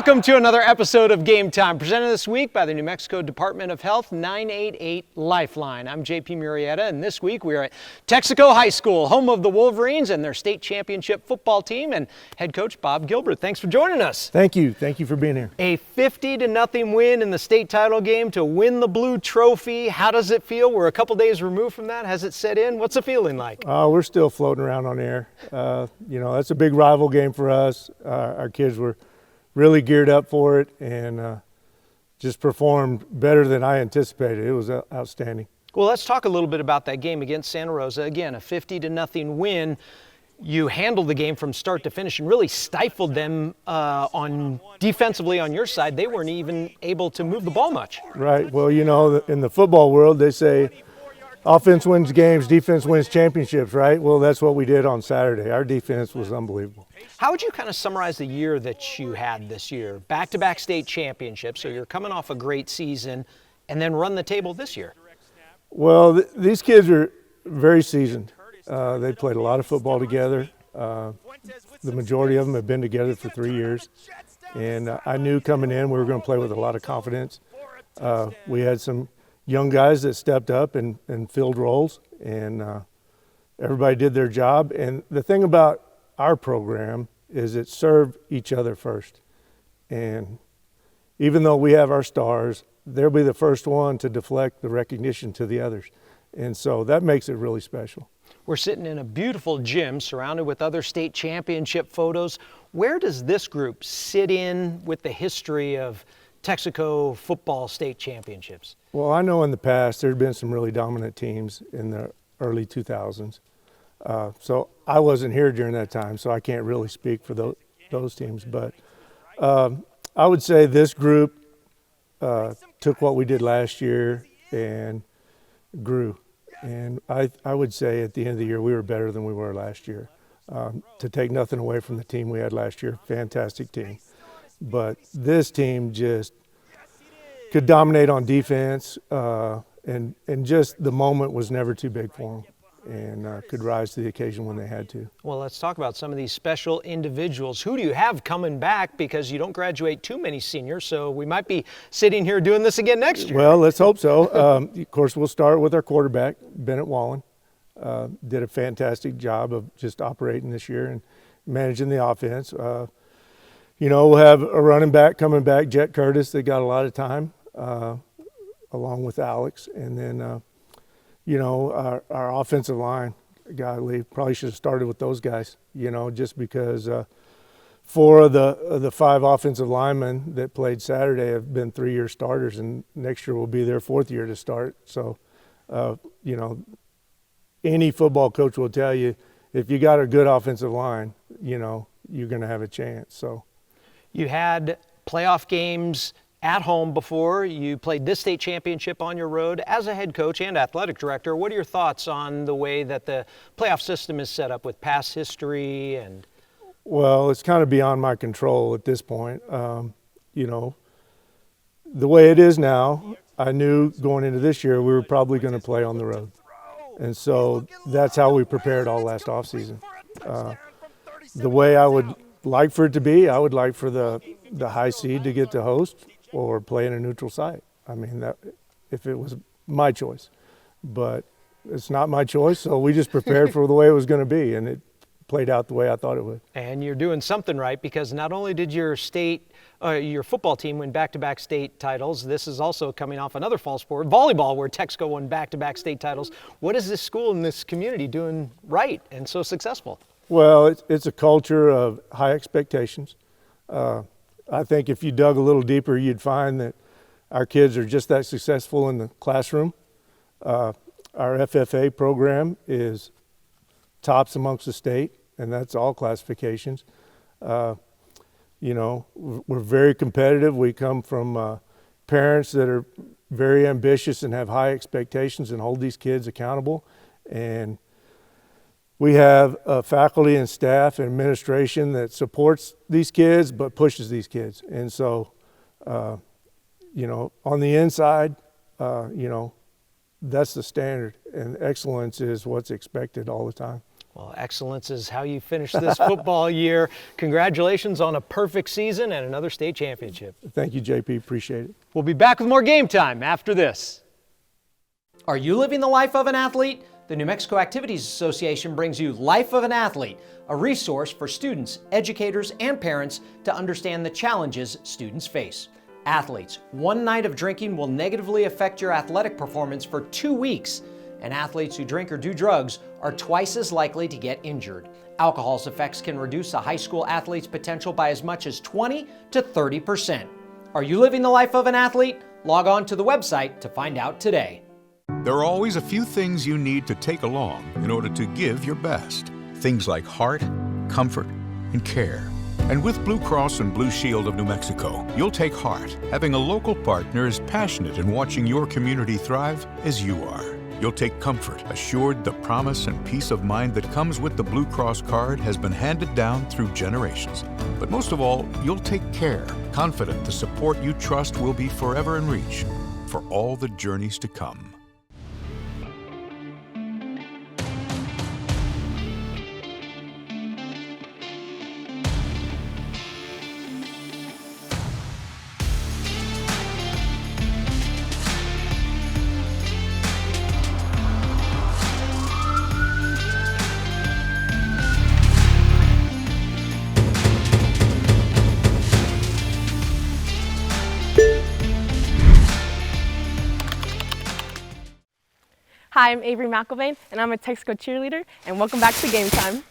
Welcome to another episode of Game Time, presented this week by the New Mexico Department of Health 988 Lifeline. I'm JP Murrieta, and this week we are at Texico High School, home of the Wolverines and their state championship football team, and head coach Bob Gilbert. Thanks for joining us. Thank you. Thank you for being here. A 50-0 win in the state title game to win the Blue Trophy. How does it feel? We're a couple days removed from that. Has it set in? What's the feeling like? We're still floating around on air. That's a big rival game for us. Our kids were really geared up for it and just performed better than I anticipated. It was outstanding. Well, let's talk a little bit about that game against Santa Rosa. Again, a 50-0 win. You handled the game from start to finish and really stifled them defensively on your side. They weren't even able to move the ball much. Right. Well, in the football world, they say offense wins games, defense wins championships, right? Well, that's what we did on Saturday. Our defense was unbelievable. How would you kind of summarize the year that you had this year? Back-to-back state championships, so you're coming off a great season, and then run the table this year. Well, these kids are very seasoned. They played a lot of football together. The majority of them have been together for 3 years. And I knew coming in we were going to play with a lot of confidence. We had some young guys that stepped up and filled roles, and everybody did their job. And the thing about our program is it served each other first. And even though we have our stars, they'll be the first one to deflect the recognition to the others. And so that makes it really special. We're sitting in a beautiful gym surrounded with other state championship photos. Where does this group sit in with the history of Texico football state championships? Well, I know in the past there had been some really dominant teams in the early 2000s. So I wasn't here during that time, so I can't really speak for those teams. But I would say this group took what we did last year and grew. And I would say at the end of the year we were better than we were last year. To take nothing away from the team we had last year, fantastic team. But this team just could dominate on defense, and just the moment was never too big for them, and could rise to the occasion when they had to. Well, let's talk about some of these special individuals. Who do you have coming back? Because you don't graduate too many seniors, so we might be sitting here doing this again next year. Well, let's hope so. Of course, we'll start with our quarterback, Bennett Wallen. Did a fantastic job of just operating this year and managing the offense. We'll have a running back coming back, Jet Curtis, that got a lot of time, along with Alex. And then, our offensive line, golly, probably should have started with those guys, just because 4 of the 5 offensive linemen that played Saturday have been 3-year starters, and next year will be their 4th year to start. So, any football coach will tell you, if you got a good offensive line, you're going to have a chance. So. You had playoff games at home before. You played this state championship on your road. As a head coach and athletic director, what are your thoughts on the way that the playoff system is set up with past history? Well, it's kind of beyond my control at this point. The way it is now, I knew going into this year we were probably going to play on the road. And so that's how we prepared all last offseason. The way I would like for it to be, I would like for the high seed to get to host or play in a neutral site. I mean, that if it was my choice. But it's not my choice, so we just prepared for the way it was going to be, and it played out the way I thought it would. And you're doing something right, because not only did your football team win back-to-back state titles, this is also coming off another fall sport, volleyball, where Texico won back-to-back state titles. What is this school and this community doing right and so successful? Well, it's a culture of high expectations. I think if you dug a little deeper, you'd find that our kids are just that successful in the classroom. Our FFA program is tops amongst the state, and that's all classifications. We're very competitive. We come from parents that are very ambitious and have high expectations and hold these kids accountable. And we have a faculty and staff and administration that supports these kids but pushes these kids. And so, on the inside, that's the standard, and excellence is what's expected all the time. Well, excellence is how you finish this football year. Congratulations on a perfect season and another state championship. Thank you, JP. Appreciate it. We'll be back with more Game Time after this. Are you living the life of an athlete? The New Mexico Activities Association brings you Life of an Athlete, a resource for students, educators, and parents to understand the challenges students face. Athletes, one night of drinking will negatively affect your athletic performance for 2 weeks. And athletes who drink or do drugs are twice as likely to get injured. Alcohol's effects can reduce a high school athlete's potential by as much as 20 to 30%. Are you living the life of an athlete? Log on to the website to find out today. There are always a few things you need to take along in order to give your best. Things like heart, comfort, and care. And with Blue Cross and Blue Shield of New Mexico, you'll take heart, having a local partner as passionate in watching your community thrive as you are. You'll take comfort, assured the promise and peace of mind that comes with the Blue Cross card has been handed down through generations. But most of all, you'll take care, confident the support you trust will be forever in reach for all the journeys to come. Hi, I'm Avery McElvain, and I'm a Texico cheerleader, and welcome back to Game Time.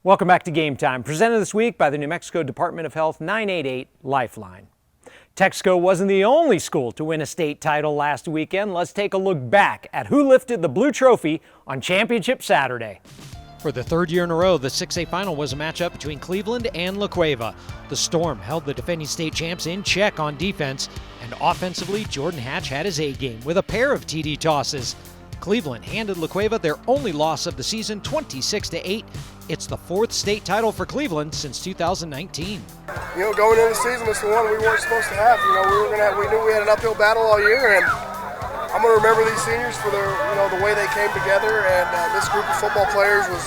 Welcome back to Game Time, presented this week by the New Mexico Department of Health 988 Lifeline. Texico wasn't the only school to win a state title last weekend. Let's take a look back at who lifted the blue trophy on Championship Saturday. For the third year in a row, the 6A final was a matchup between Cleveland and La Cueva. The Storm held the defending state champs in check on defense, and offensively, Jordan Hatch had his A game with a pair of TD tosses. Cleveland handed La Cueva their only loss of the season, 26-8. It's the fourth state title for Cleveland since 2019. You know, going into the season, it's the one we weren't supposed to have. You know, we knew we had an uphill battle all year, and I'm going to remember these seniors for their, the way they came together, and this group of football players was,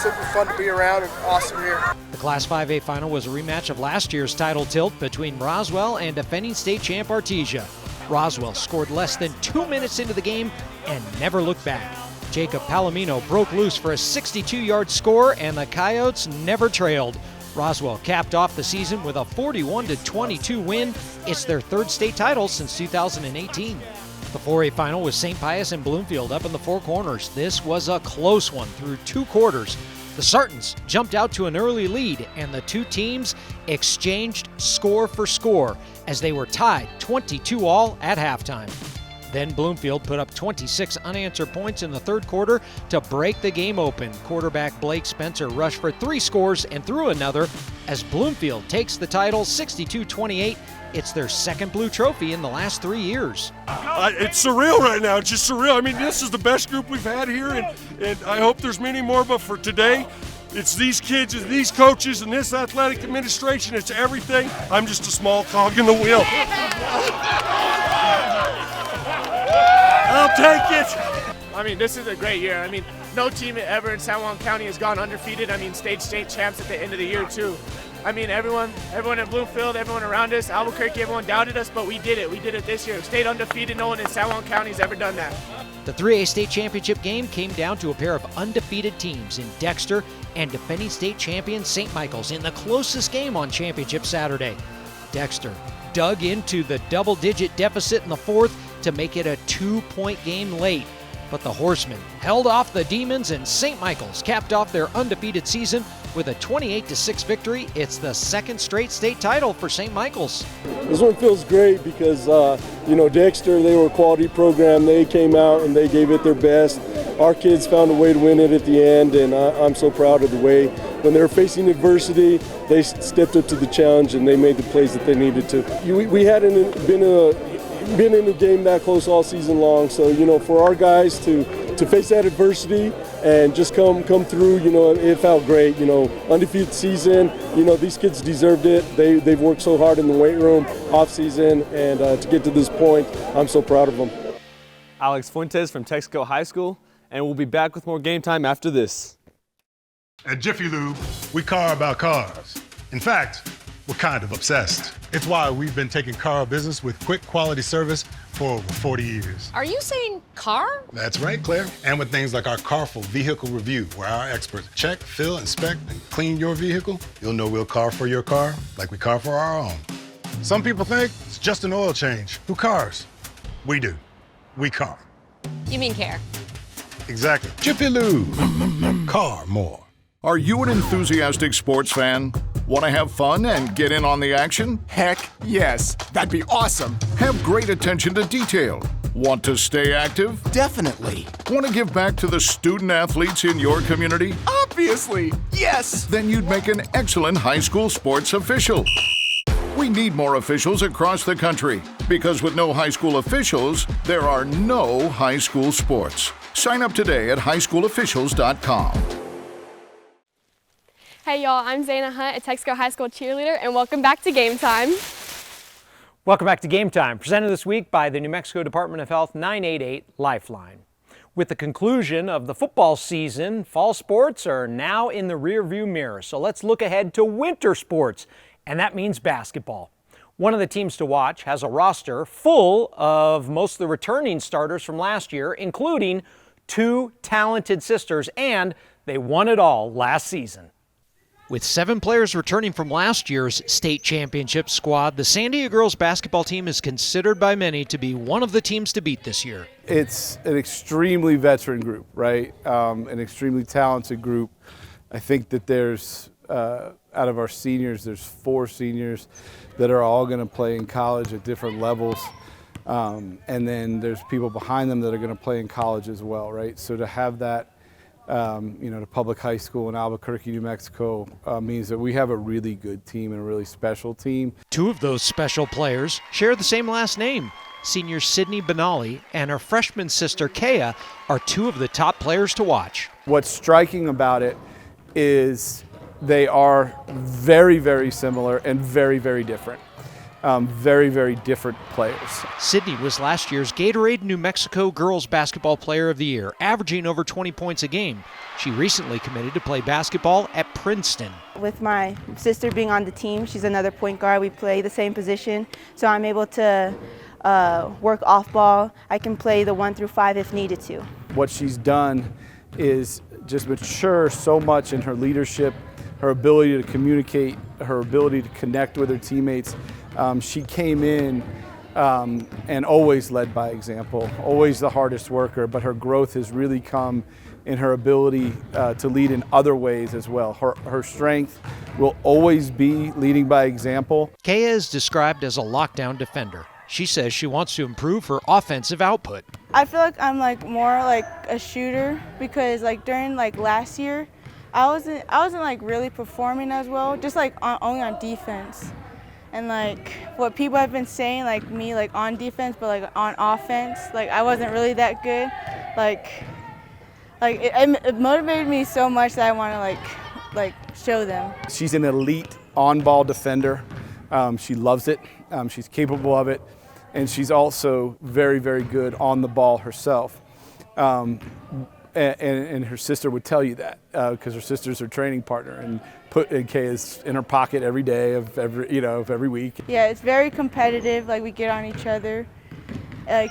super fun to be around and awesome here. The Class 5A final was a rematch of last year's title tilt between Roswell and defending state champ Artesia. Roswell scored less than 2 minutes into the game and never looked back. Jacob Palomino broke loose for a 62-yard score, and the Coyotes never trailed. Roswell capped off the season with a 41-22 win. It's their third state title since 2018. The 4A final was St. Pius and Bloomfield up in the Four Corners. This was a close one through 2 quarters. The Sartans jumped out to an early lead, and the two teams exchanged score for score as they were tied 22-all at halftime. Then Bloomfield put up 26 unanswered points in the third quarter to break the game open. Quarterback Blake Spencer rushed for 3 scores and threw another as Bloomfield takes the title 62-28. It's their second blue trophy in the last 3 years. It's surreal right now. It's just surreal. I mean, this is the best group we've had here, and I hope there's many more, but for today, it's these kids and these coaches and this athletic administration. It's everything. I'm just a small cog in the wheel. I'll take it. I mean, this is a great year. I mean, no team ever in San Juan County has gone undefeated. I mean, state champs at the end of the year, too. I mean, everyone in Bloomfield, everyone around us, Albuquerque, everyone doubted us, but we did it. We did it this year. Stayed undefeated. No one in San Juan County has ever done that. The 3A state championship game came down to a pair of undefeated teams in Dexter and defending state champion St. Michael's in the closest game on Championship Saturday. Dexter dug into the double-digit deficit in the fourth to make it a 2-point game late. But the Horsemen held off the Demons, and St. Michael's capped off their undefeated season with a 28-6 victory. It's the second straight state title for St. Michael's. This one feels great because, Dexter, they were a quality program. They came out and they gave it their best. Our kids found a way to win it at the end, and I'm so proud of the way. When they were facing adversity, they stepped up to the challenge and they made the plays that they needed to. We hadn't been in a game that close all season long, so for our guys to face that adversity and just come through, it felt great. Undefeated season, these kids deserved it. They've worked so hard in the weight room off season, and to get to this point, I'm so proud of them. Alex Fuentes from Texico High School, and we'll be back with more Game Time after this. At Jiffy Lube, we car about cars. In fact, we're kind of obsessed. It's why we've been taking car business with quick quality service for over 40 years. Are you saying car? That's right, Claire. And with things like our Carful Vehicle Review, where our experts check, fill, inspect, and clean your vehicle, you'll know we'll car for your car like we car for our own. Some people think it's just an oil change. Who cars? We do. We car. You mean care? Exactly. Jiffy Lube. Car more. Are you an enthusiastic sports fan? Want to have fun and get in on the action? Heck yes, that'd be awesome. Have great attention to detail. Want to stay active? Definitely. Want to give back to the student athletes in your community? Obviously, yes. Then you'd make an excellent high school sports official. We need more officials across the country because with no high school officials, there are no high school sports. Sign up today at highschoolofficials.com. Hey y'all, I'm Zaina Hunt, a Texico High School cheerleader, and welcome back to Game Time. Welcome back to Game Time, presented this week by the New Mexico Department of Health 988 Lifeline. With the conclusion of the football season, fall sports are now in the rearview mirror. So let's look ahead to winter sports, and that means basketball. One of the teams to watch has a roster full of most of the returning starters from last year, including 2 talented sisters, and they won it all last season. With 7 players returning from last year's state championship squad, the Sandia girls basketball team is considered by many to be one of the teams to beat this year. It's an extremely veteran group, right? An extremely talented group. I think that there's, out of our seniors, there's 4 seniors that are all going to play in college at different levels. And then there's people behind them that are going to play in college as well, right? So to have that, the public high school in Albuquerque, New Mexico, means that we have a really good team and a really special team. 2 of those special players share the same last name. Senior Sydney Benali and her freshman sister Kaya are 2 of the top players to watch. What's striking about it is they are very, very similar and very, very different. Very, very different players. Sydney was last year's Gatorade New Mexico Girls Basketball Player of the Year, averaging over 20 points a game. She recently committed to play basketball at Princeton. With my sister being on the team, she's another point guard. We play the same position, so I'm able to work off ball. I can play the 1 through 5 if needed to. What she's done is just mature so much in her leadership, her ability to communicate, her ability to connect with her teammates. She came in and always led by example, always the hardest worker, but her growth has really come in her ability to lead in other ways as well. Her strength will always be leading by example. Kaya is described as a lockdown defender. She says she wants to improve her offensive output. I feel like I'm more like a shooter because during last year, I wasn't really performing as well, just only on defense. And what people have been saying, me on defense, but on offense, I wasn't really that good. It motivated me so much that I want to show them. She's an elite on-ball defender. She loves it. She's capable of it, and she's also very, very good on the ball herself. And her sister would tell you that because her sister's her training partner and put Kaya's in her pocket every day of every week. Yeah, it's very competitive. We get on each other.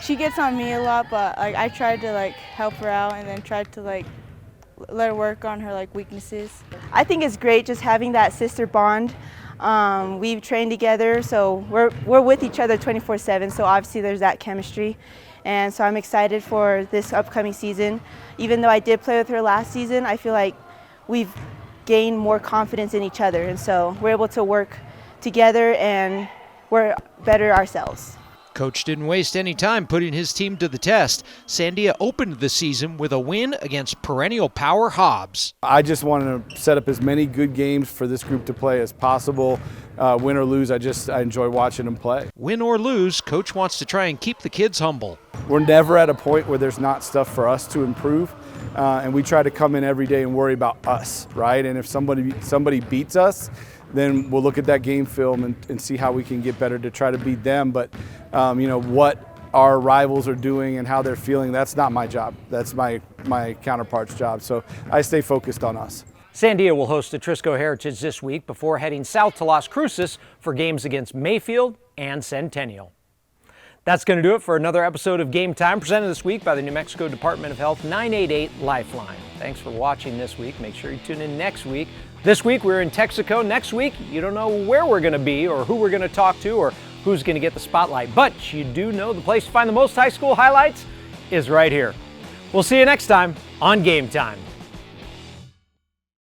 She gets on me a lot, but I tried to help her out and then tried to let her work on her weaknesses. I think it's great just having that sister bond. We've trained together, so we're with each other 24/7. So obviously there's that chemistry. And so I'm excited for this upcoming season. Even though I did play with her last season, I feel like we've gained more confidence in each other. And so we're able to work together and we're better ourselves. Coach didn't waste any time putting his team to the test. Sandia opened the season with a win against perennial power Hobbs. I just want to set up as many good games for this group to play as possible. Win or lose, I enjoy watching them play. Win or lose, Coach wants to try and keep the kids humble. We're never at a point where there's not stuff for us to improve, and we try to come in every day and worry about us, right? And if somebody beats us, then we'll look at that game film and see how we can get better to try to beat them. But what our rivals are doing and how they're feeling, that's not my job. That's my counterpart's job. So I stay focused on us. Sandia will host the Trisco Heritage this week before heading south to Las Cruces for games against Mayfield and Centennial. That's going to do it for another episode of Game Time, presented this week by the New Mexico Department of Health 988 Lifeline. Thanks for watching this week. Make sure you tune in next week. This week we're in Texico. Next week you don't know where we're going to be or who we're going to talk to or who's going to get the spotlight, but you do know the place to find the most high school highlights is right here. We'll see you next time on Game Time.